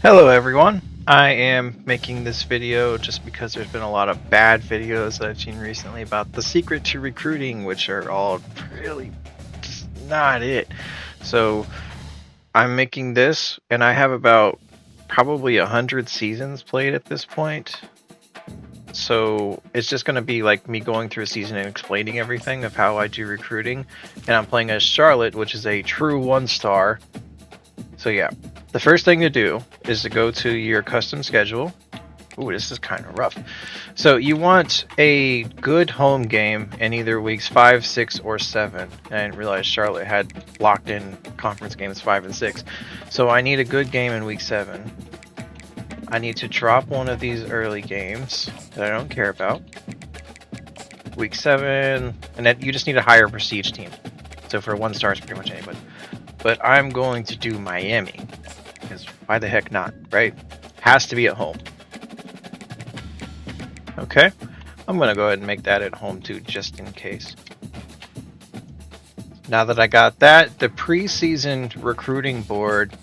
Hello everyone, I am making this video just because there's been a lot of bad videos that I've seen recently about the secret to recruiting, which are all really just not it. So I'm making this and I have about probably 100 seasons played at this point. So it's just going to be like me going through a season and explaining everything of how I do recruiting. And I'm playing as Charlotte, which is a true 1-star. So yeah. The first thing to do is to go to your custom schedule. Ooh, this is kind of rough. So you want a good home game in either weeks 5, 6, or 7. I didn't realize Charlotte had locked in conference games 5 and 6. So I need a good game in week 7. I need to drop one of these early games that I don't care about. Week 7, and then you just need a higher prestige team. So for 1-star, it's pretty much anybody. But I'm going to do Miami. Because why the heck not, right? Has to be at home. Okay, I'm going to go ahead and make that at home too, just in case. Now that I got that, the preseason recruiting board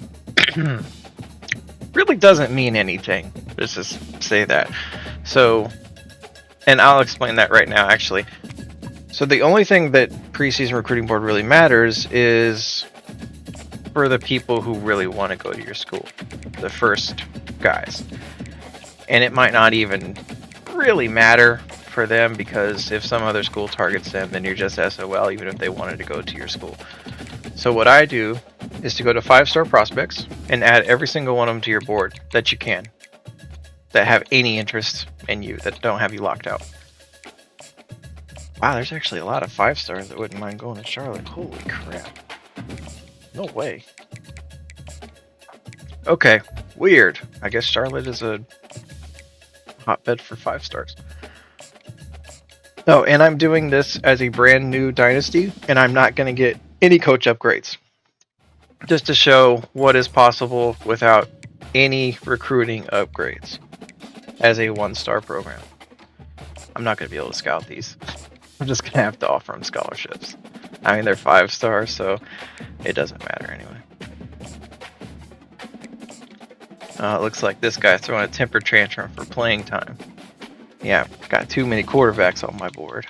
really doesn't mean anything. Let's just say that. So, and I'll explain that right now, actually. So the only thing that preseason recruiting board really matters is for the people who really want to go to your school, the first guys. And it might not even really matter for them, because if some other school targets them, then you're just SOL even if they wanted to go to your school. So what I do is to go to 5-star prospects and add every single one of them to your board that you can, that have any interest in you, that don't have you locked out. Wow, there's actually a lot of 5-stars that wouldn't mind going to Charlotte. Holy crap. No way. Okay, weird. I guess Charlotte is a hotbed for 5-stars. Oh, and I'm doing this as a brand new dynasty, and I'm not going to get any coach upgrades. Just to show what is possible without any recruiting upgrades as a 1-star program. I'm not going to be able to scout these. I'm just going to have to offer them scholarships. I mean, they're 5-stars, so it doesn't matter anyway. It looks like this guy's throwing a temper tantrum for playing time. Yeah, got too many quarterbacks on my board.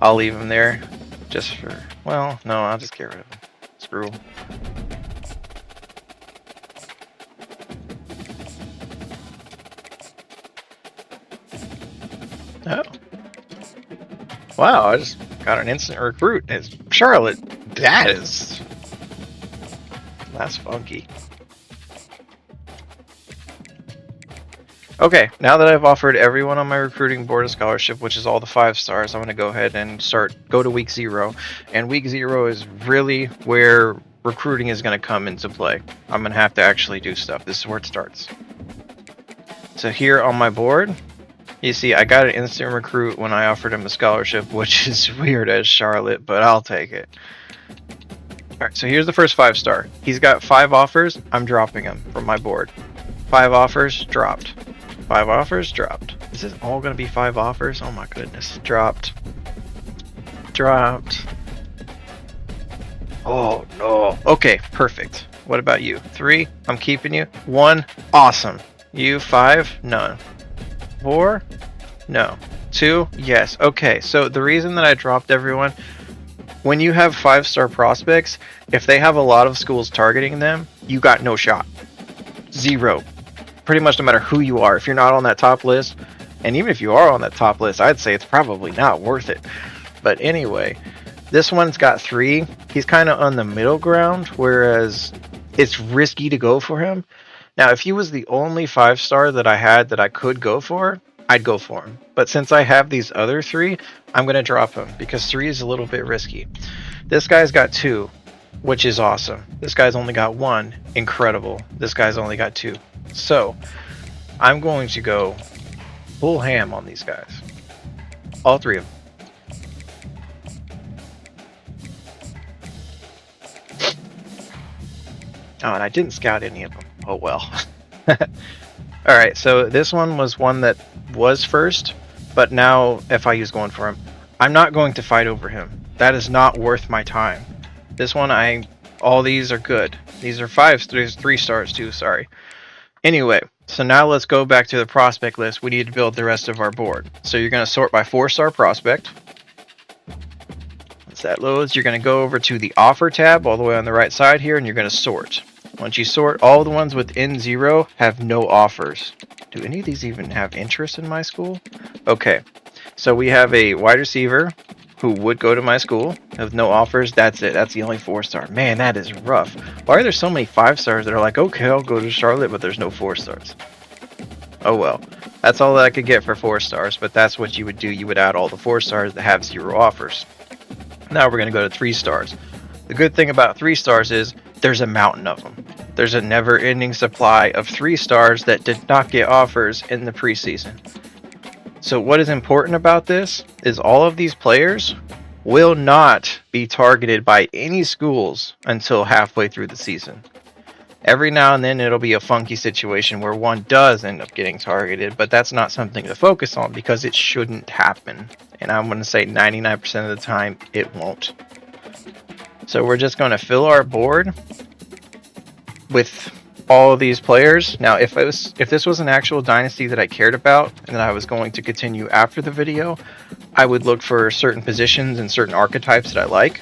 I'll leave him there just for, well, no, I'll just get rid of him. Screw him. Oh. Wow, I just got an instant recruit. It's Charlotte. That's funky. Okay, now that I've offered everyone on my recruiting board a scholarship, which is all the 5-stars, I'm going to go ahead and go to week 0. And week 0 is really where recruiting is going to come into play. I'm going to have to actually do stuff. This is where it starts. So here on my board, you see, I got an instant recruit when I offered him a scholarship, which is weird as Charlotte, but I'll take it. Alright, so here's the first 5-star. He's got 5 offers. I'm dropping him from my board. 5 offers, dropped. 5 offers, dropped. Is this all going to be 5 offers? Oh my goodness. Dropped. Dropped. Oh no. Okay, perfect. What about you? 3, I'm keeping you. 1, awesome. You, 5, none. 4, no. 2, yes. Okay, so the reason that I dropped everyone, when you have 5-star prospects, if they have a lot of schools targeting them, you got no shot. 0. Pretty much no matter who you are. If you're not on that top list, and even if you are on that top list, I'd say it's probably not worth it. But anyway, this one's got 3. He's kind of on the middle ground, whereas it's risky to go for him. Now, if he was the only 5-star that I had that I could go for, I'd go for him. But since I have these other 3, I'm going to drop him because 3 is a little bit risky. This guy's got 2, which is awesome. This guy's only got 1, incredible. This guy's only got 2. So, I'm going to go full ham on these guys. All 3 of them. Oh, and I didn't scout any of them. Oh well. Alright, so this one was one that was first, but now FIU's going for him. I'm not going to fight over him. That is not worth my time. This one I All these are good. These are 5. There's 3 stars too, sorry. Anyway, so now let's go back to the prospect list. We need to build the rest of our board. So you're going to sort by 4-star prospect. Once that loads, you're going to go over to the offer tab all the way on the right side here, and you're going to sort. Once you sort, all the ones within 0 have no offers. Do any of these even have interest in my school? Okay, so we have a wide receiver who would go to my school with no offers. That's it. That's the only 4-star. Man, that is rough. Why are there so many 5-stars that are like, okay, I'll go to Charlotte, but there's no 4-stars? Oh well. That's all that I could get for 4 stars, but that's what you would do. You would add all the 4 stars that have 0 offers. Now we're going to go to 3 stars. The good thing about 3 stars is there's a mountain of them. There's a never-ending supply of 3 stars that did not get offers in the preseason. So what is important about this is all of these players will not be targeted by any schools until halfway through the season. Every now and then it'll be a funky situation where one does end up getting targeted, but that's not something to focus on because it shouldn't happen. And I'm going to say 99% of the time it won't. So we're just going to fill our board with all of these players. Now, if this was an actual dynasty that I cared about and that I was going to continue after the video, I would look for certain positions and certain archetypes that I like.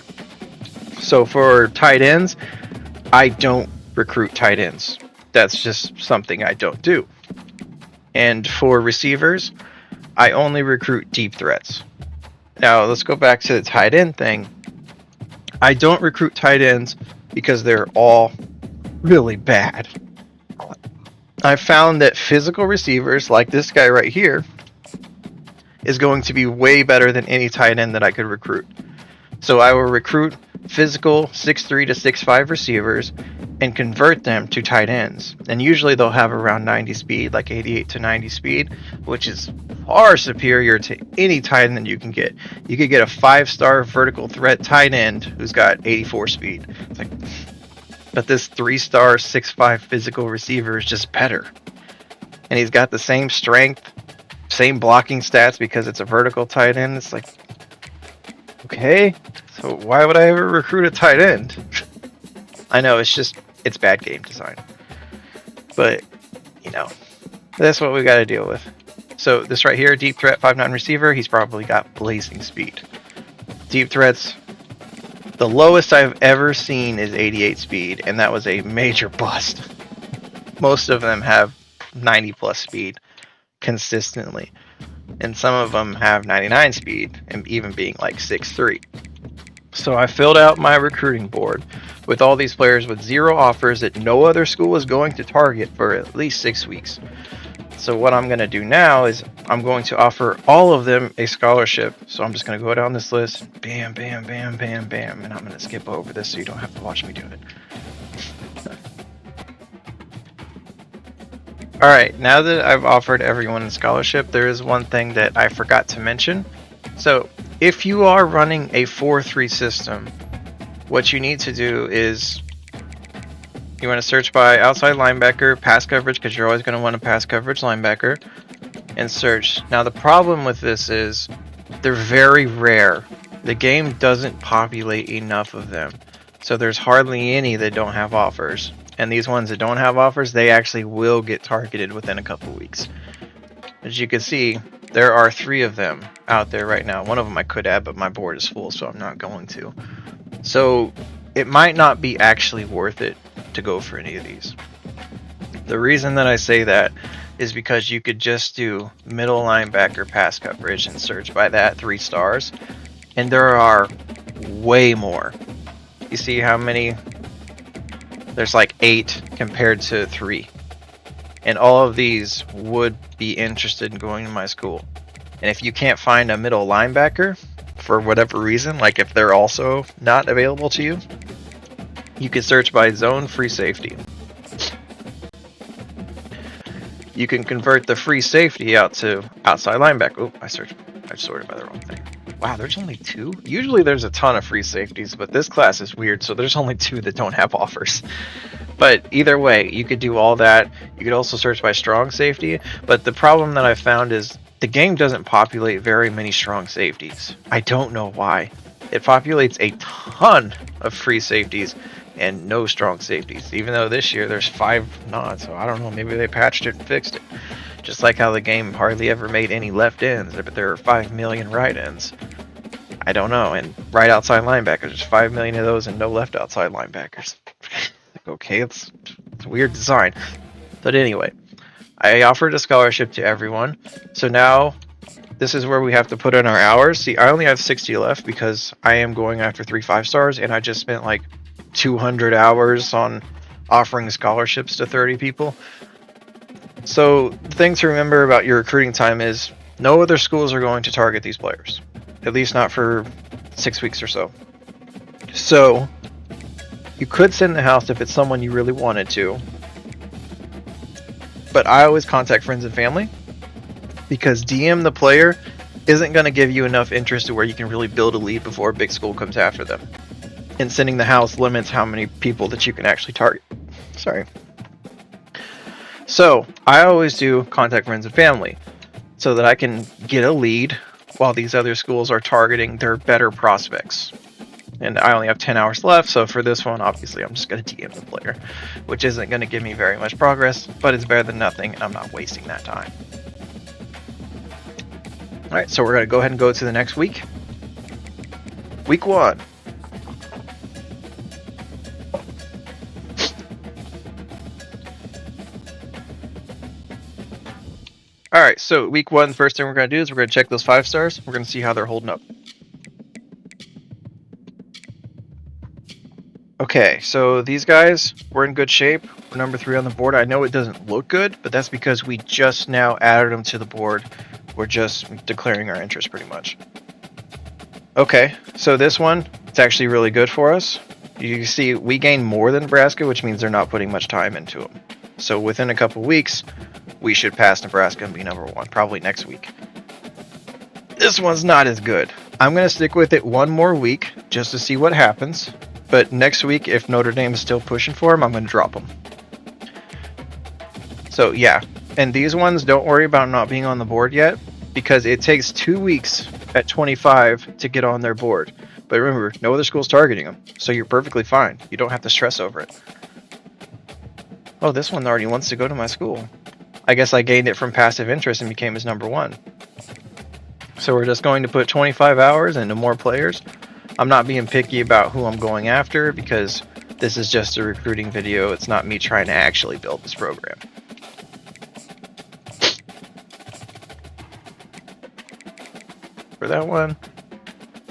So for tight ends, I don't recruit tight ends. That's just something I don't do. And for receivers, I only recruit deep threats. Now, let's go back to the tight end thing. I don't recruit tight ends because they're all really bad. I found that physical receivers like this guy right here is going to be way better than any tight end that I could recruit. So I will recruit physical 6'3 to 6'5 receivers and convert them to tight ends. And usually they'll have around 90 speed, like 88 to 90 speed, which is far superior to any tight end that you can get. You could get a 5-star vertical threat tight end who's got 84 speed. It's like, but this 3-star 6'5 physical receiver is just better. And he's got the same strength, same blocking stats because it's a vertical tight end. It's like, okay, so why would I ever recruit a tight end? I know, it's bad game design. But, you know, that's what we got to deal with. So this right here, deep threat 5'9 receiver, he's probably got blazing speed. Deep threats, the lowest I've ever seen is 88 speed, and that was a major bust. Most of them have 90 plus speed consistently. And some of them have 99 speed, and even being like 6'3". So I filled out my recruiting board with all these players with 0 offers that no other school is going to target for at least 6 weeks. So what I'm going to do now is I'm going to offer all of them a scholarship. So I'm just going to go down this list, bam, bam, bam, bam, bam, and I'm going to skip over this so you don't have to watch me do it. Alright, now that I've offered everyone a scholarship, there is one thing that I forgot to mention. So if you are running a 4-3 system, what you need to do is you want to search by outside linebacker, pass coverage, because you're always going to want a pass coverage linebacker, and search. Now the problem with this is they're very rare. The game doesn't populate enough of them. So there's hardly any that don't have offers. And these ones that don't have offers, they actually will get targeted within a couple weeks. As you can see, there are 3 of them out there right now. One of them I could add, but my board is full, so I'm not going to. So it might not be actually worth it to go for any of these. The reason that I say that is because you could just do middle linebacker pass coverage and search by that 3 stars, and there are way more. You see how many? There's like 8 compared to 3. And all of these would be interested in going to my school. And if you can't find a middle linebacker for whatever reason, like if they're also not available to you, you can search by zone free safety. You can convert the free safety out to outside linebacker. Oh, I sorted by the wrong thing. Wow, there's only 2? Usually there's a ton of free safeties, but this class is weird, so there's only 2 that don't have offers. But either way, you could do all that. You could also search by strong safety, but the problem that I found is the game doesn't populate very many strong safeties. I don't know why. It populates a ton of free safeties and no strong safeties. Even though this year there's 5 nods, so I don't know, maybe they patched it and fixed it. Just like how the game hardly ever made any left ends, but there are 5 million right ends. I don't know, and right outside linebackers, there's 5 million of those and no left outside linebackers. Okay, it's a weird design. But anyway, I offered a scholarship to everyone, so now this is where we have to put in our hours. See, I only have 60 left because I am going after 3 5-stars, and I just spent like 200 hours on offering scholarships to 30 people. So the thing to remember about your recruiting time is no other schools are going to target these players, at least not for 6 weeks or so. So you could send the house if it's someone you really wanted to, but I always contact friends and family, because DM the player isn't going to give you enough interest to where you can really build a lead before a big school comes after them. And sending the house limits how many people that you can actually target. Sorry. So I always do contact friends and family so that I can get a lead while these other schools are targeting their better prospects. And I only have 10 hours left, so for this one, obviously, I'm just going to DM the player, which isn't going to give me very much progress, but it's better than nothing, and I'm not wasting that time. Alright, so we're going to go ahead and go to the next week. Week 1. Alright, so week 1, first thing we're going to do is we're going to check those 5-stars. We're going to see how they're holding up. Okay, so these guys, we're in good shape. We're number 3 on the board. I know it doesn't look good, but that's because we just now added them to the board. We're just declaring our interest pretty much. Okay, so this one, it's actually really good for us. You can see we gain more than Nebraska, which means they're not putting much time into them. So within a couple weeks, we should pass Nebraska and be number 1, probably next week. This one's not as good. I'm going to stick with it one more week just to see what happens. But next week, if Notre Dame is still pushing for them, I'm going to drop them. So yeah, and these ones, don't worry about not being on the board yet, because it takes 2 weeks at 25 to get on their board. But remember, no other school's targeting them, so you're perfectly fine. You don't have to stress over it. Oh, this one already wants to go to my school. I guess I gained it from passive interest and became his number 1. So we're just going to put 25 hours into more players. I'm not being picky about who I'm going after because this is just a recruiting video. It's not me trying to actually build this program. For that one,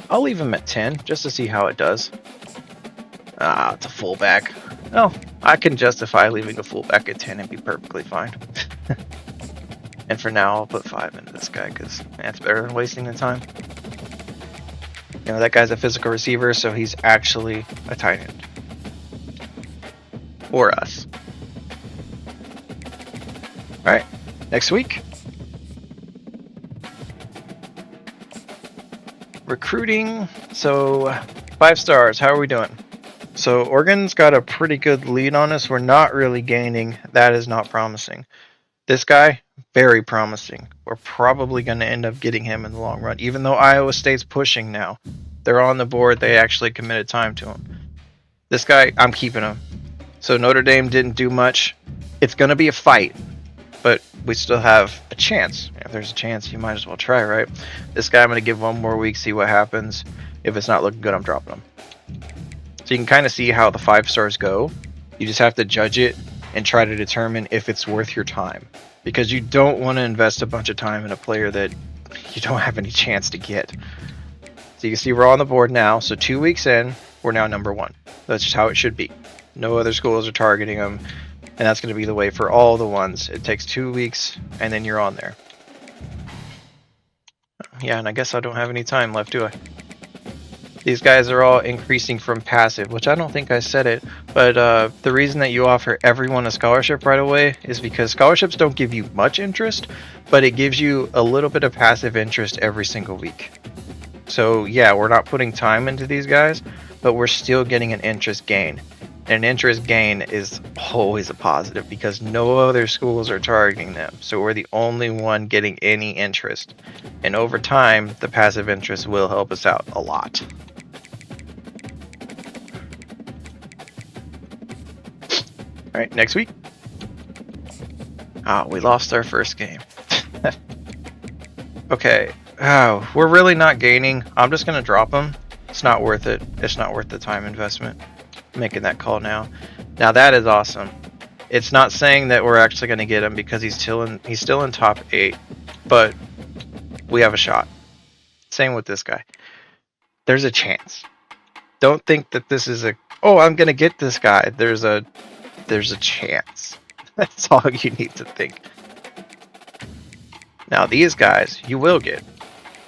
I'll leave him at 10 just to see how it does. Ah, it's a fullback. Well, I can justify leaving a fullback at 10 and be perfectly fine. And for now, I'll put 5 into this guy because that's better than wasting the time. You know, that guy's a physical receiver, so he's actually a tight end. Or us. Alright, next week. Recruiting. So, 5 stars, how are we doing? So, Oregon's got a pretty good lead on us. We're not really gaining. That is not promising. This guy, very promising. We're probably going to end up getting him in the long run. Even though Iowa State's pushing now. They're on the board. They actually committed time to him. This guy, I'm keeping him. So Notre Dame didn't do much. It's going to be a fight. But we still have a chance. If there's a chance, you might as well try, right? This guy, I'm going to give 1 more week, see what happens. If it's not looking good, I'm dropping him. So you can kind of see how the 5 stars go. You just have to judge it and try to determine if it's worth your time. Because you don't want to invest a bunch of time in a player that you don't have any chance to get. So you can see we're on the board now. So 2 weeks in, we're now number 1. That's just how it should be. No other schools are targeting them. And that's going to be the way for all the ones. It takes 2 weeks, and then you're on there. Yeah, and I guess I don't have any time left, do I? These guys are all increasing from passive, which I don't think I said it. But the reason that you offer everyone a scholarship right away is because scholarships don't give you much interest, but it gives you a little bit of passive interest every single week. So yeah, we're not putting time into these guys, but we're still getting an interest gain. And an interest gain is always a positive because no other schools are targeting them. So we're the only one getting any interest. And over time, the passive interest will help us out a lot. Alright, next week. Oh, we lost our first game. Okay. Oh, we're really not gaining. I'm just going to drop him. It's not worth it. It's not worth the time investment. Making that call now. Now that is awesome. It's not saying that we're actually going to get him because he's still in top 8, but we have a shot. Same with this guy. There's a chance. Don't think that this is I'm going to get this guy. There's a chance. That's all you need to think. Now these guys, you will get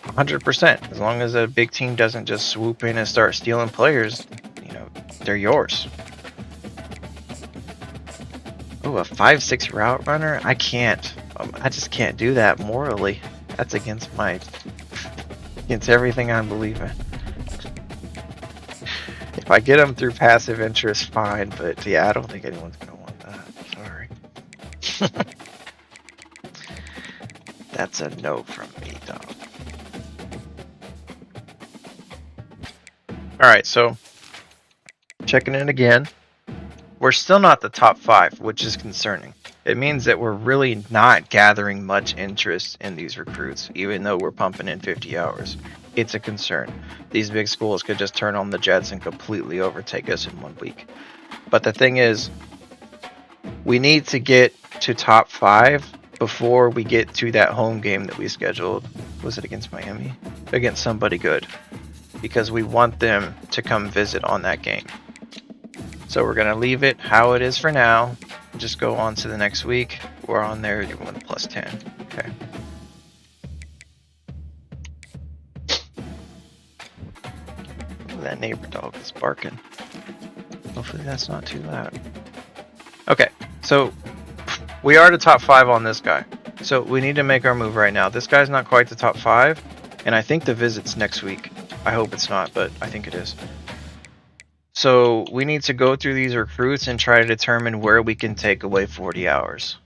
100%. As long as a big team doesn't just swoop in and start stealing players, they're yours. Oh, a 5-6 route runner? I can't. I just can't do that morally. That's against everything I believe in. If I get them through passive interest, fine. But yeah, I don't think anyone's gonna want that. Sorry. That's a no from me, dog. Alright, so checking in again. We're still not the top 5, which is concerning. It means that we're really not gathering much interest in these recruits, even though we're pumping in 50 hours. It's a concern. These big schools could just turn on the jets and completely overtake us in 1 week. But the thing is, we need to get to top 5 before we get to that home game that we scheduled. Was it against Miami? Against somebody good. Because we want them to come visit on that game. So we're going to leave it how it is for now. Just go on to the next week. We're on there. You're going to plus 10. Okay. Ooh, that neighbor dog is barking. Hopefully that's not too loud. Okay. So we are the top 5 on this guy. So we need to make our move right now. This guy's not quite the top 5. And I think the visit's next week. I hope it's not, but I think it is. So we need to go through these recruits and try to determine where we can take away 40 hours.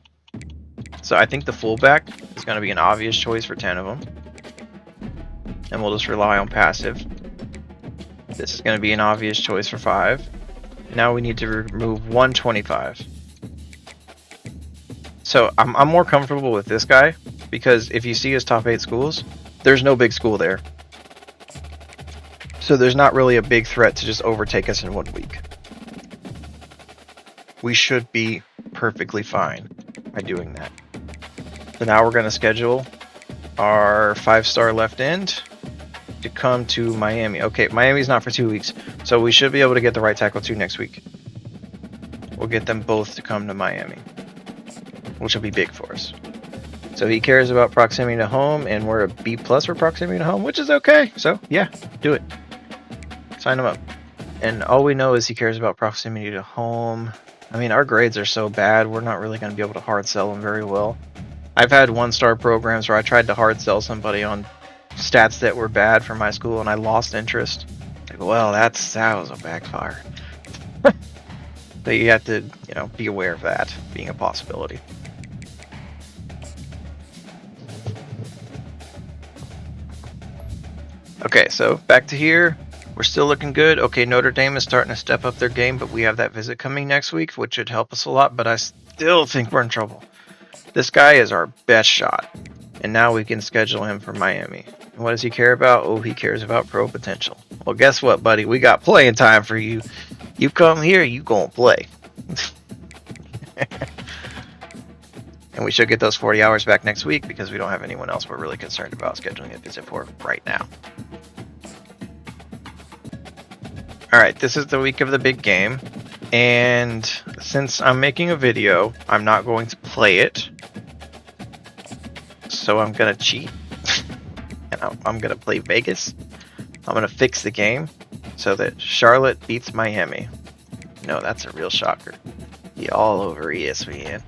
So I think the fullback is going to be an obvious choice for 10 of them. And we'll just rely on passive. This is going to be an obvious choice for 5. Now we need to remove 125. So I'm more comfortable with this guy because if you see his top 8 schools, there's no big school there. So there's not really a big threat to just overtake us in 1 week. We should be perfectly fine by doing that. So now we're going to schedule our 5-star left end to come to Miami. Okay, Miami's not for 2 weeks, so we should be able to get the right tackle 2 next week. We'll get them both to come to Miami, which will be big for us. So he cares about proximity to home, and we're a B+ for proximity to home, which is okay. So yeah, do it. Sign him up. And all we know is he cares about proximity to home. I mean, our grades are so bad, we're not really going to be able to hard sell him very well. I've had 1-star programs where I tried to hard sell somebody on stats that were bad for my school, and I lost interest. Like, well, that was a backfire. So you have to, be aware of that being a possibility. Okay, so back to here. We're still looking good. Okay, Notre Dame is starting to step up their game, but we have that visit coming next week, which should help us a lot, but I still think we're in trouble. This guy is our best shot, and now we can schedule him for Miami. And what does he care about? Oh, he cares about pro potential. Well, guess what, buddy? We got playing time for you. You come here, you gonna play. And we should get those 40 hours back next week because we don't have anyone else we're really concerned about scheduling a visit for right now. Alright, this is the week of the big game, and since I'm making a video, I'm not going to play it, so I'm going to cheat, and I'm going to play Vegas. I'm going to fix the game so that Charlotte beats Miami. No, that's a real shocker. Be all over ESPN.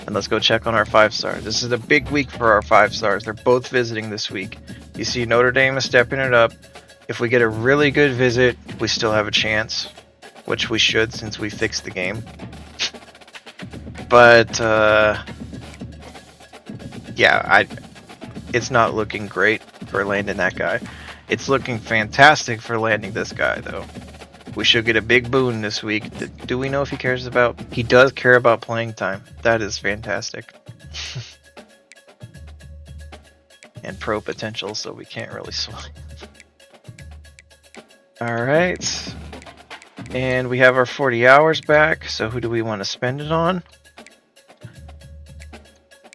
And let's go check on our 5-stars. This is a big week for our 5-stars. They're both visiting this week. You see Notre Dame is stepping it up. If we get a really good visit, we still have a chance, which we should since we fixed the game. But, yeah, it's not looking great for landing that guy. It's looking fantastic for landing this guy, though. We should get a big boon this week. Do we know if he cares about... He does care about playing time. That is fantastic. And pro potential, so we can't really swing. Alright. And we have our 40 hours back, so who do we want to spend it on?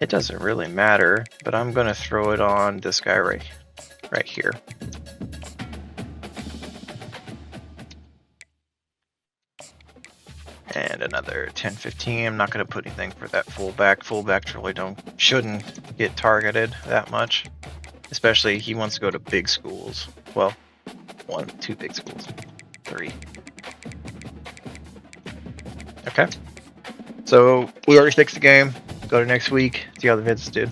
It doesn't really matter, but I'm going to throw it on this guy right here. And another 1015. I'm not going to put anything for that fullback. Fullbacks really shouldn't get targeted that much. Especially he wants to go to big schools. Well, 2 big schools. 3. Okay. So we already fixed the game. Go to next week. See how the vids did.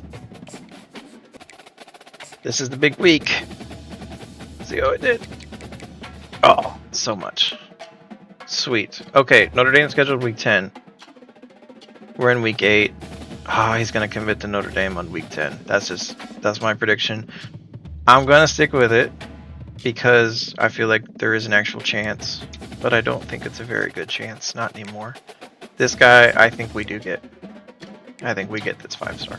This is the big week. See how it did. Oh, so much. Sweet. Okay, Notre Dame scheduled week 10. We're in week 8. Oh, he's gonna commit to Notre Dame on week 10. That's my prediction. I'm gonna stick with it because I feel like there is an actual chance, but I don't think it's a very good chance. Not anymore. This guy, I think we do get. I think we get this 5-star.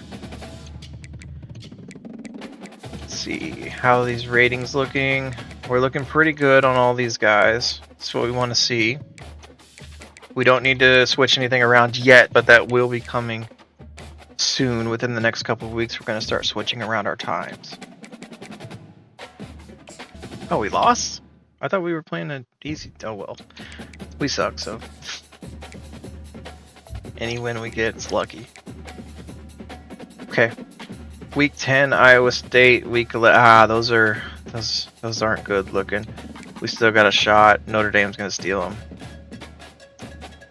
Let's see how these ratings looking. We're looking pretty good on all these guys. That's what we want to see. We don't need to switch anything around yet, but that will be coming soon. Within the next couple of weeks, we're going to start switching around our times. Oh, we lost? I thought we were playing an easy. Oh well. We suck, so. Any win we get is lucky. Okay. Week 10, Iowa State. Week 11. Those aren't good looking. We still got a shot. Notre Dame's going to steal them.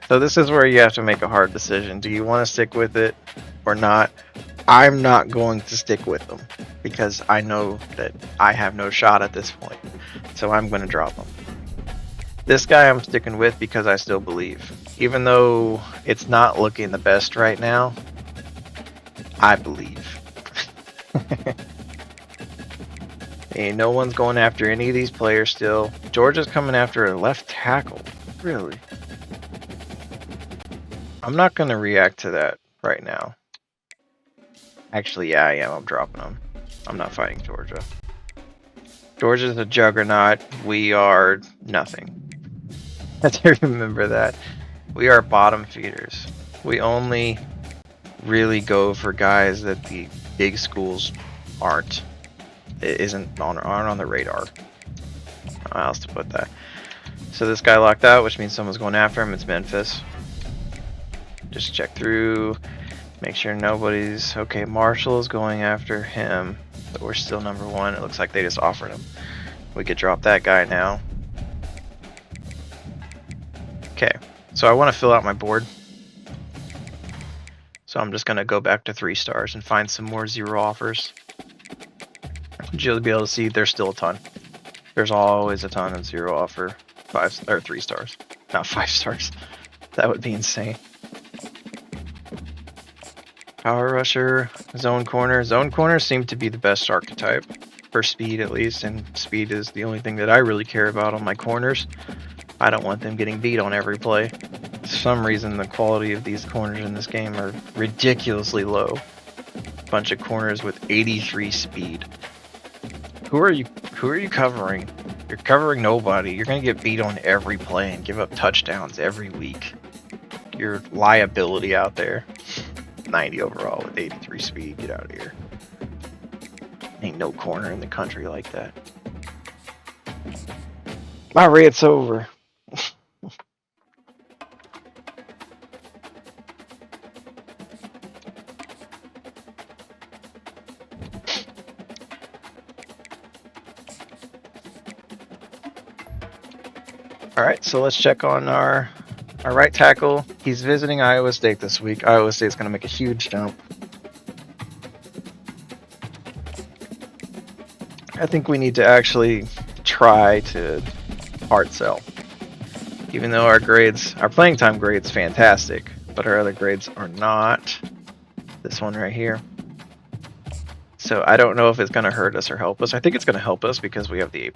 So this is where you have to make a hard decision. Do you want to stick with it or not? I'm not going to stick with them because I know that I have no shot at this point. So I'm going to drop them. This guy I'm sticking with because I still believe. Even though it's not looking the best right now, I believe. Hey, no one's going after any of these players still. Georgia's coming after a left tackle. Really? I'm not going to react to that right now. Actually, yeah, I am. I'm dropping them. I'm not fighting Georgia. Georgia's a juggernaut. We are nothing. I have to remember that. We are bottom feeders. We only really go for guys that the big schools aren't on the radar. How else to put that? So this guy locked out, which means someone's going after him. It's Memphis. Just check through, make sure nobody's okay. Marshall is going after him, but we're still number 1. It looks like they just offered him. We could drop that guy now. Okay, so I want to fill out my board. So I'm just going to go back to 3 stars and find some more 0 offers. You'll be able to see there's still a ton. There's always a ton of 0 offer 3 stars, not 5 stars. That would be insane. Power rusher, zone corner. Zone corners seem to be the best archetype for speed, at least, and speed is the only thing that I really care about on my corners. I don't want them getting beat on every play. For some reason, the quality of these corners in this game are ridiculously low. Bunch of corners with 83 speed. Who are you covering? You're covering nobody. You're gonna get beat on every play and give up touchdowns every week. Your liability out there. 90 overall with 83 speed. Get out of here. Ain't no corner in the country like that. My rant's over. Alright, so let's check on our right tackle. He's visiting Iowa State this week. Iowa State's going to make a huge jump. I think we need to actually try to hard sell. Even though our playing time grade's fantastic, but our other grades are not. This one right here. So I don't know if it's going to hurt us or help us. I think it's going to help us because we have the A+,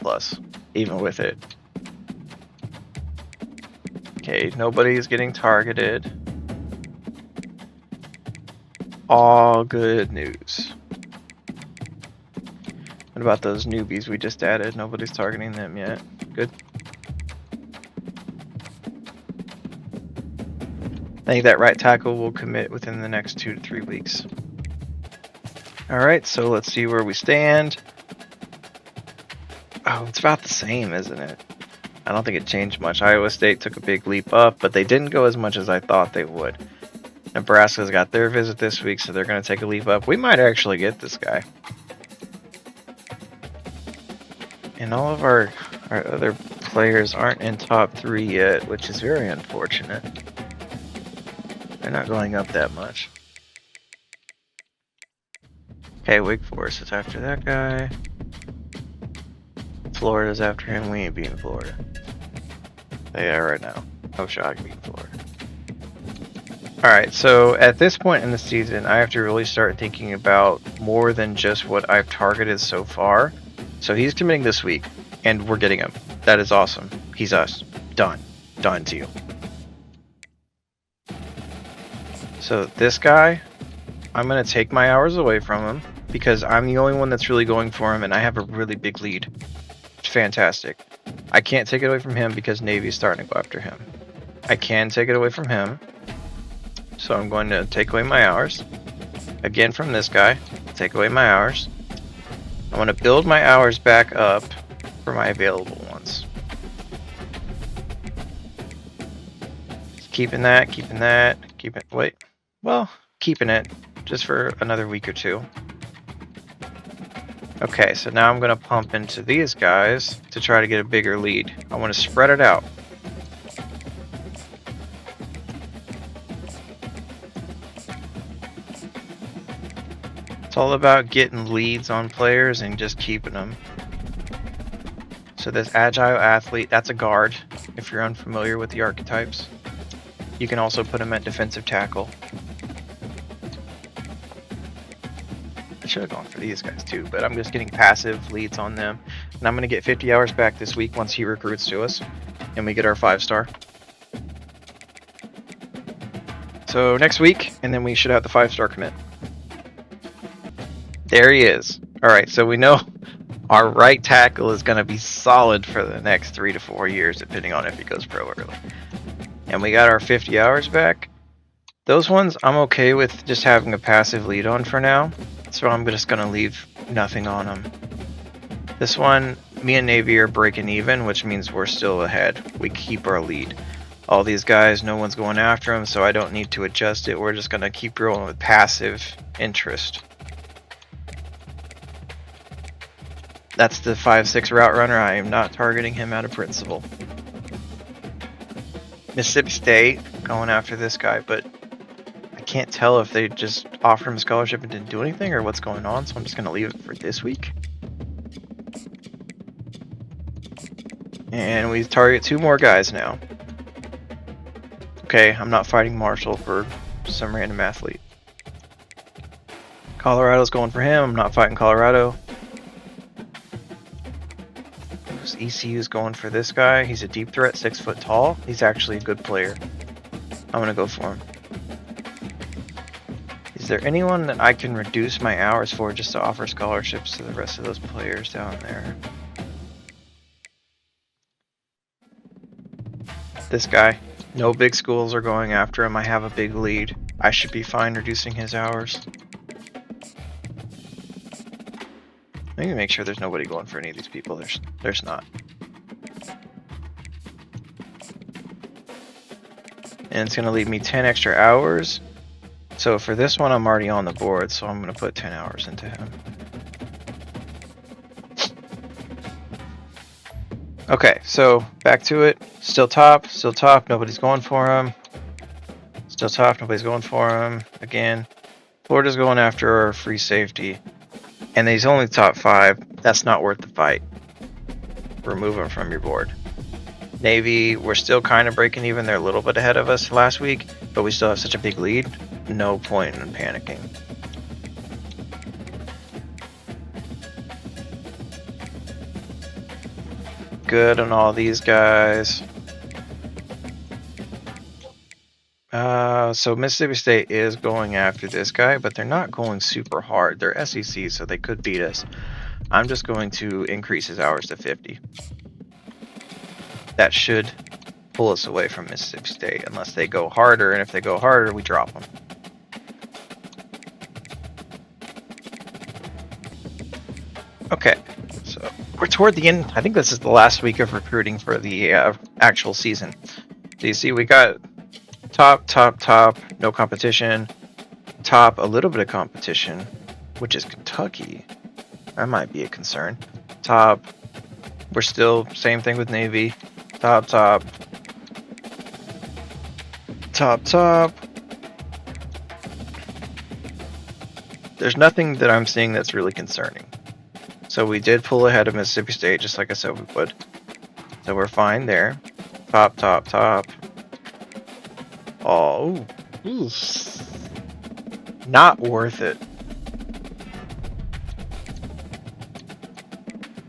even with it. Okay, nobody's getting targeted. All good news. What about those newbies we just added? Nobody's targeting them yet. Good. I think that right tackle will commit within the next 2 to 3 weeks. Alright, so let's see where we stand. Oh, it's about the same, isn't it? I don't think it changed much. Iowa State took a big leap up, but they didn't go as much as I thought they would. Nebraska's got their visit this week, so they're going to take a leap up. We might actually get this guy. And all of our other players aren't in top 3 yet, which is very unfortunate. They're not going up that much. Okay, Wake Forest is after that guy. Florida's after him. We ain't beating Florida. They are right now. No shot beating Florida. Alright, so at this point in the season, I have to really start thinking about more than just what I've targeted so far. So he's committing this week, and we're getting him. That is awesome. He's us. Done. Done deal. So this guy, I'm going to take my hours away from him because I'm the only one that's really going for him, and I have a really big lead. It's fantastic. I can't take it away from him because Navy's starting to go after him. I can take it away from him. So I'm going to take away my hours. Again from this guy. Take away my hours. I want to build my hours back up for my available ones. Keeping that, keeping it just for another week or 2. Okay, so now I'm going to pump into these guys to try to get a bigger lead. I want to spread it out. It's all about getting leads on players and just keeping them. So this agile athlete, that's a guard, if you're unfamiliar with the archetypes. You can also put him at defensive tackle. I should have gone for these guys too, but I'm just getting passive leads on them. And I'm going to get 50 hours back this week once he recruits to us. And we get our 5-star. So next week, and then we should have the 5-star commit. There he is. Alright, so we know our right tackle is going to be solid for the next 3 to 4 years, depending on if he goes pro early. And we got our 50 hours back. Those ones I'm okay with just having a passive lead on for now. So I'm just going to leave nothing on them. This one, me and Navy are breaking even, which means we're still ahead. We keep our lead. All these guys, no one's going after them, so I don't need to adjust it. We're just going to keep rolling with passive interest. That's the 5-6 route runner. I am not targeting him out of principle. Mississippi State going after this guy, but I can't tell if they just offered him a scholarship and didn't do anything or what's going on, so I'm just going to leave it for this week. And we target 2 more guys now. Okay, I'm not fighting Marshall for some random athlete. Colorado's going for him. I'm not fighting Colorado. ECU's going for this guy. He's a deep threat, 6 foot tall. He's actually a good player. I'm gonna go for him. Is there anyone that I can reduce my hours for just to offer scholarships to the rest of those players down there? This guy. No big schools are going after him. I have a big lead. I should be fine reducing his hours. Let me make sure there's nobody going for any of these people. There's not. And it's going to leave me 10 extra hours. So for this one, I'm already on the board, so I'm going to put 10 hours into him. Okay, so back to it. Still top, nobody's going for him. Still top, nobody's going for him. Again, Florida's going after our free safety. And he's only top 5. That's not worth the fight. Remove him from your board. Navy, we're still kind of breaking even. They're a little bit ahead of us last week, but we still have such a big lead. No point in panicking. Good on all these guys. So Mississippi State is going after this guy, but they're not going super hard. They're SEC, so they could beat us. I'm just going to increase his hours to 50. That should pull us away from Mississippi State, unless they go harder, and if they go harder, we drop them. Okay, so we're toward the end. I think this is the last week of recruiting for the actual season. So you see, we got top, no competition. Top, a little bit of competition, which is Kentucky. That might be a concern. Top, we're still same thing with Navy. Top. There's nothing that I'm seeing that's really concerning. So we did pull ahead of Mississippi State, just like I said we would. So we're fine there. Top. Oh, ooh. Not worth it.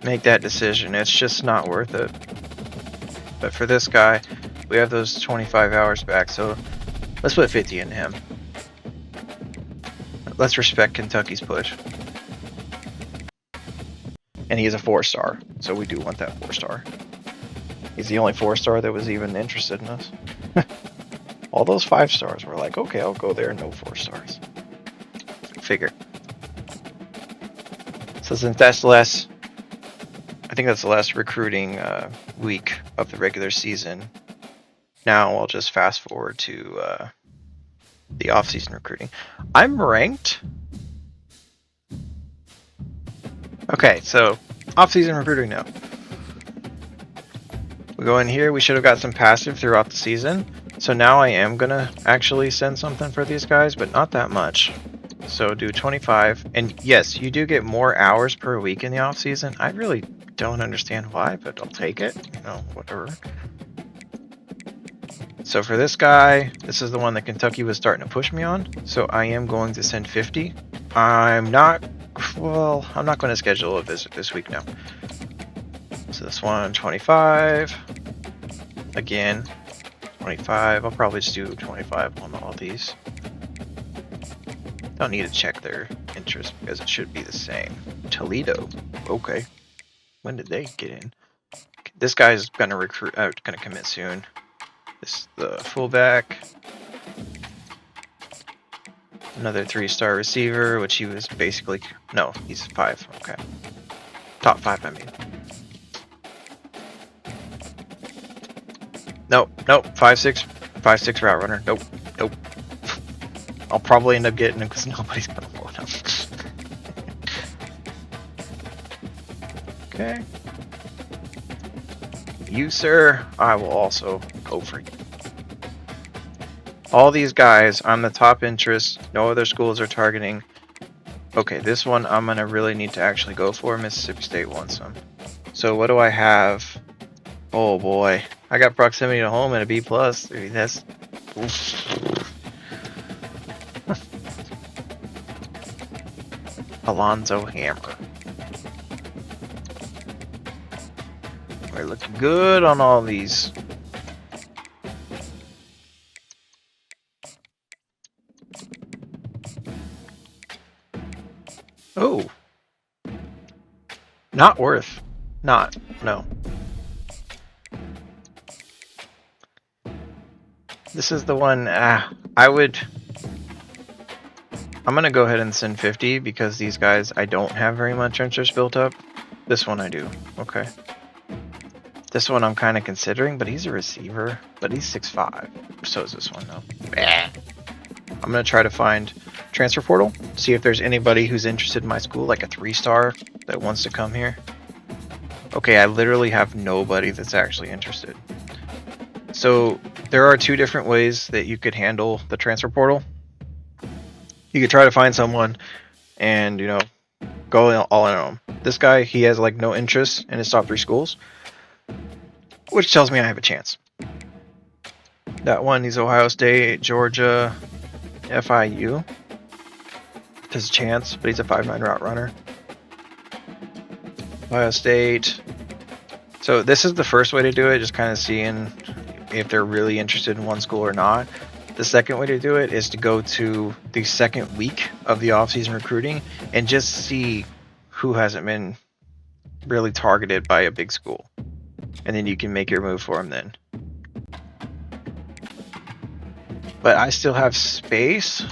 Make that decision. It's just not worth it. But for this guy, we have those 25 hours back, so let's put 50 in him. Let's respect Kentucky's push. And he is a 4-star, so we do want that 4-star. He's the only 4-star that was even interested in us. All those 5-stars were like, okay, I'll go there, no 4-stars. Figure. So since that's less, I think that's the last recruiting week of the regular season. Now I'll just fast forward to the off-season recruiting. I'm ranked. Okay, so off-season recruiting now. We go in here. We should have got some passive throughout the season. So now I am gonna actually send something for these guys, but not that much. So do 25, and yes, you do get more hours per week in the off season. I really don't understand why, but I'll take it. You know, whatever. So for this guy, this is the one that Kentucky was starting to push me on. So I am going to send 50. I'm not going to schedule a visit this week now. So this one, 25. Again, 25. I'll probably just do 25 on all these. Don't need to check their interest because it should be the same. Toledo. Okay. When did they get in? This guy's gonna recruit. Gonna commit soon. This is the fullback. Another 3-star receiver, which he was basically. No, he's 5. Okay. Top 5, I mean. Nope. 5'6" route runner. Nope. I'll probably end up getting him because nobody's gonna want him. Okay. You, sir, I will also go for you. All these guys, I'm the top interest. No other schools are targeting. Okay, this one I'm gonna really need to actually go for. Mississippi State wants them. So what do I have? Oh boy, I got proximity to home and a B+. I mean, that's. Alonzo Hammer. We're looking good on all these. Oh. Not worth. No. This is the one, I'm gonna go ahead and send 50 because these guys, I don't have very much interest built up. This one I do, okay. This one I'm kind of considering, but he's a receiver, but he's 6'5". So is this one though. I'm gonna try to find transfer portal, see if there's anybody who's interested in my school, like a 3-star that wants to come here. Okay, I literally have nobody that's actually interested. So there are 2 different ways that you could handle the transfer portal. You could try to find someone and, you know, go all in on him. This guy, he has like no interest in his top 3 schools, which tells me I have a chance. That one, he's Ohio State, Georgia, FIU. There's a chance, but he's a 5'9" route runner. Ohio State. So this is the first way to do it, just kind of seeing if they're really interested in one school or not. The second way to do it is to go to the second week of the off-season recruiting and just see who hasn't been really targeted by a big school. And then you can make your move for them then. But I still have space.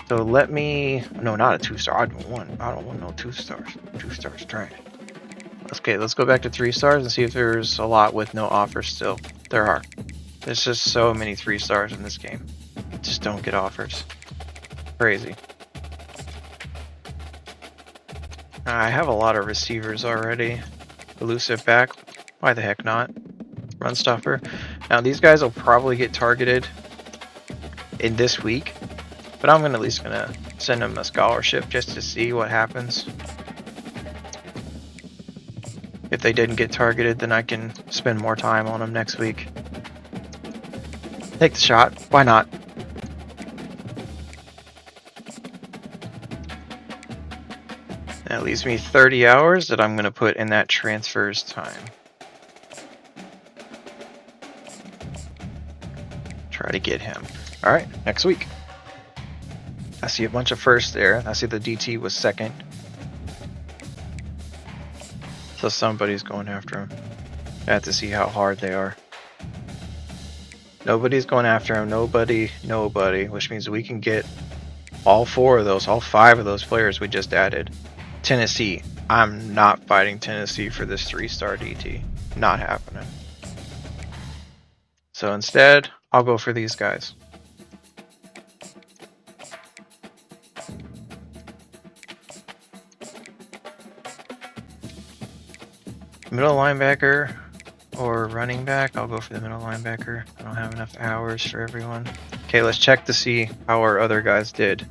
So let me... No, not a 2-star. I don't want no 2 stars. 2 stars, trash. Okay, let's go back to 3 stars and see if there's a lot with no offers still. There are. There's just so many 3 stars in this game. Just don't get offers. Crazy. I have a lot of receivers already. Elusive back. Why the heck not? Run stopper. Now these guys will probably get targeted in this week. But I'm at least gonna send them a scholarship just to see what happens. If they didn't get targeted, then I can spend more time on them next week. Take the shot. Why not? That leaves me 30 hours that I'm going to put in that transfers time. Try to get him. Alright, next week. I see a bunch of firsts there. I see the DT was second. So somebody's going after him. I have to see how hard they are. Nobody's going after him. Nobody, which means we can get all 4 of those, all 5 of those players we just added. Tennessee. I'm not fighting Tennessee for this 3-star DT. Not happening. So instead, I'll go for these guys. Middle linebacker or running back. I'll go for the middle linebacker. I don't have enough hours for everyone. Okay, let's check to see how our other guys did.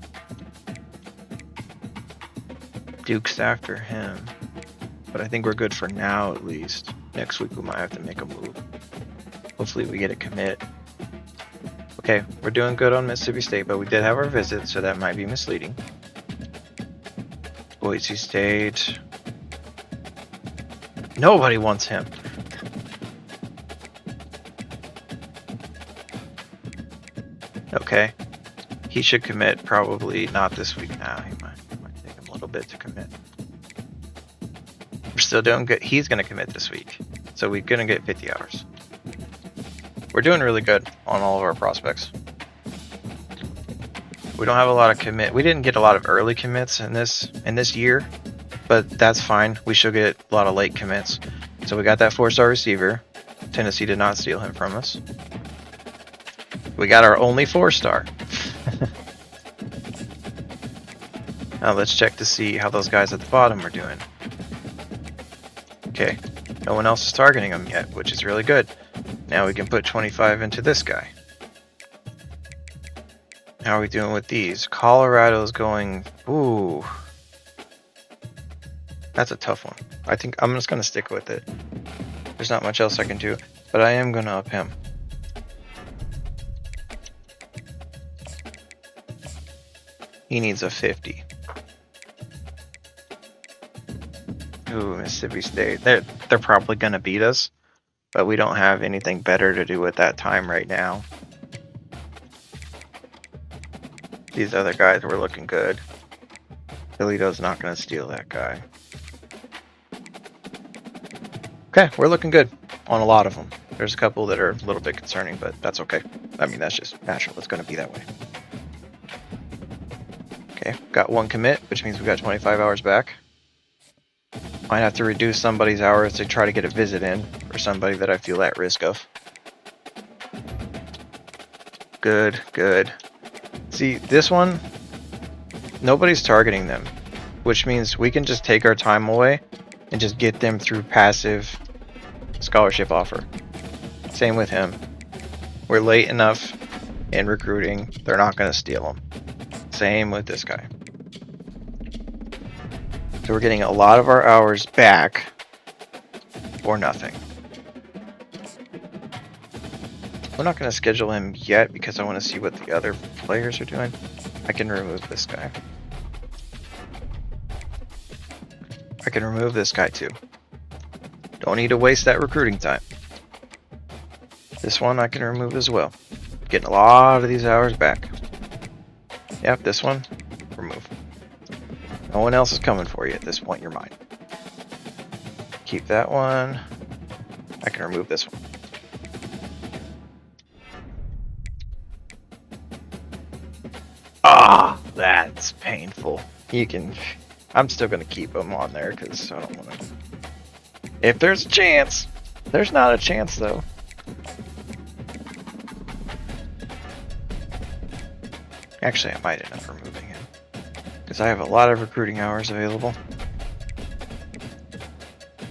Duke's after him. But I think we're good for now at least. Next week we might have to make a move. Hopefully we get a commit. Okay, we're doing good on Mississippi State, but we did have our visit, so that might be misleading. Boise State. Nobody wants him. Okay. He should commit probably not this week now. He might take him a little bit to commit. We're still doing good. He's going to commit this week. So we're going to get 50 hours. We're doing really good on all of our prospects. We don't have a lot of commit. We didn't get a lot of early commits in this year, but that's fine. We should get a lot of late commits. So we got that 4-star receiver. Tennessee did not steal him from us. We got our only 4-star. Now let's check to see how those guys at the bottom are doing. Okay, no one else is targeting them yet, which is really good. Now we can put 25 into this guy. How are we doing with these? Colorado's going... Ooh. That's a tough one. I think I'm just going to stick with it. There's not much else I can do, but I am going to up him. He needs a 50. Ooh, Mississippi State. They're probably going to beat us, but we don't have anything better to do with that time right now. These other guys were looking good. Toledo's not going to steal that guy. Okay, we're looking good on a lot of them. There's a couple that are a little bit concerning, but that's okay. I mean, that's just natural. It's going to be that way. Okay, got 1 commit, which means we got 25 hours back. Might have to reduce somebody's hours to try to get a visit in for somebody that I feel at risk of. Good, good. See, this one, nobody's targeting them, which means we can just take our time away and just get them through passive scholarship offer. Same with him. We're late enough in recruiting, they're not going to steal them. Same with this guy. So we're getting a lot of our hours back for nothing. We're not going to schedule him yet because I want to see what the other players are doing. I can remove this guy. I can remove this guy too. Don't need to waste that recruiting time. This one I can remove as well. Getting a lot of these hours back. Yep, this one, remove. No one else is coming for you at this point, you're mine. Keep that one. I can remove this one. Ah, that's painful. You can... I'm still going to keep them on there because I don't want to... If there's a chance. There's not a chance, though. Actually, I might end up removing him. Because I have a lot of recruiting hours available.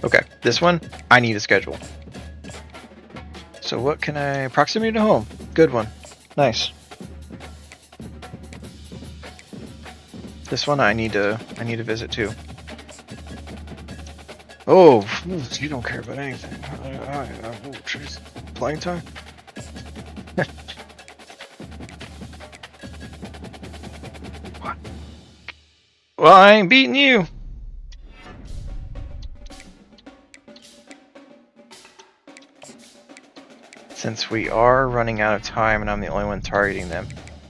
Okay, this one, I need a schedule. So what can I... Proximity to home. Good one. Nice. This one I need to visit too. Oh, you don't care about anything. Oh, jeez. Playing time? What? Well, I ain't beating you. Since we are running out of time and I'm the only one targeting them.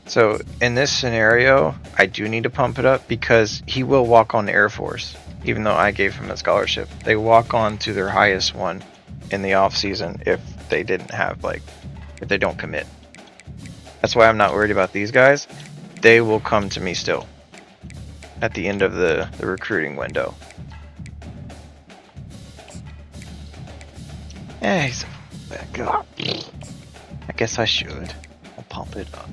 So in this scenario, I do need to pump it up because he will walk on the Air Force, even though I gave him a scholarship. They walk on to their highest one in the off season if they didn't have if they don't commit. That's why I'm not worried about these guys. They will come to me still at the end of the recruiting window. Hey, he's back up. I guess I should. I'll pump it up.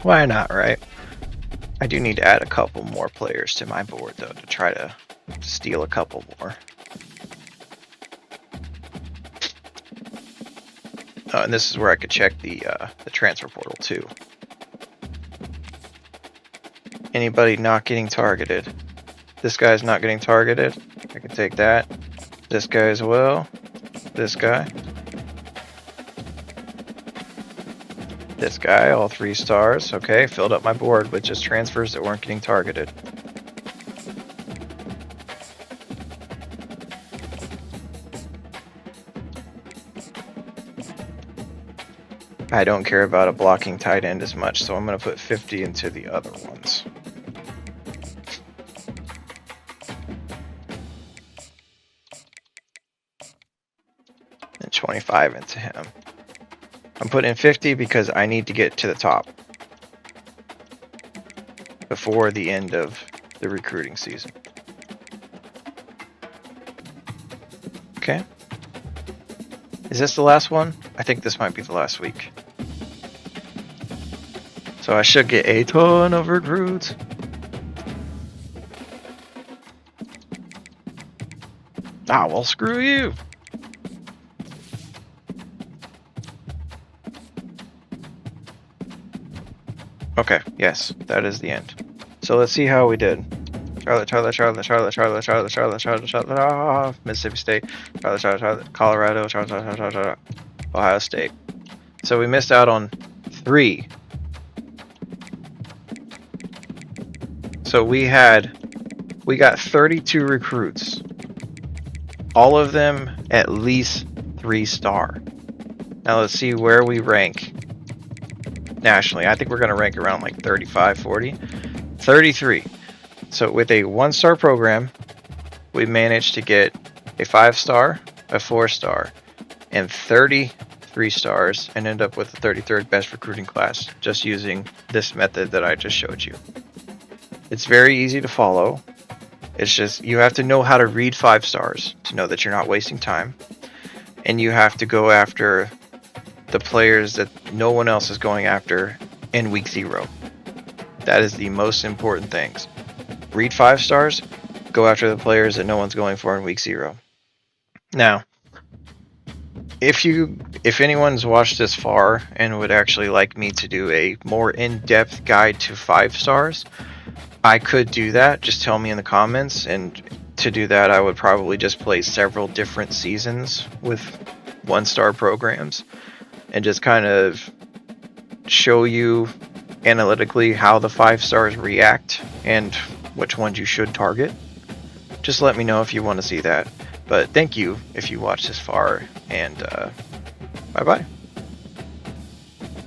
Why not, right? I do need to add a couple more players to my board, though, to try to steal a couple more. Oh, and this is where I could check the transfer portal, too. Anybody not getting targeted? This guy's not getting targeted. I can take that. This guy as well. This guy. This guy, all 3 stars. Okay, filled up my board with just transfers that weren't getting targeted. I don't care about a blocking tight end as much, so I'm going to put 50 into the other ones. And 25 into him. I'm putting in 50 because I need to get to the top before the end of the recruiting season. Okay. Is this the last one? I think this might be the last week. So I should get a ton of recruits. Ah, well, screw you. Okay, yes, that is the end. So let's see how we did. Charlotte, Mississippi State, Charlotte, Colorado, Charlotte, Ohio State. So we missed out on 3. So we got 32 recruits. All of them at least 3-star. Now let's see where we rank nationally. I think we're going to rank around like 35, 40, 33. So with a 1-star program, we managed to get a 5-star, a 4-star, and 33 stars, and end up with the 33rd best recruiting class just using this method that I just showed you. It's very easy to follow. It's just you have to know how to read 5 stars to know that you're not wasting time, and you have to go after the players that no one else is going after in week 0. That is the most important things. Read 5 stars, go after the players that no one's going for in week 0. Now, if anyone's watched this far and would actually like me to do a more in-depth guide to 5 stars, I could do that. Just tell me in the comments, and to do that I would probably just play several different seasons with 1-star programs and just kind of show you analytically how the 5 stars react and which ones you should target. Just let me know if you want to see that. But thank you if you watched this far, and bye bye.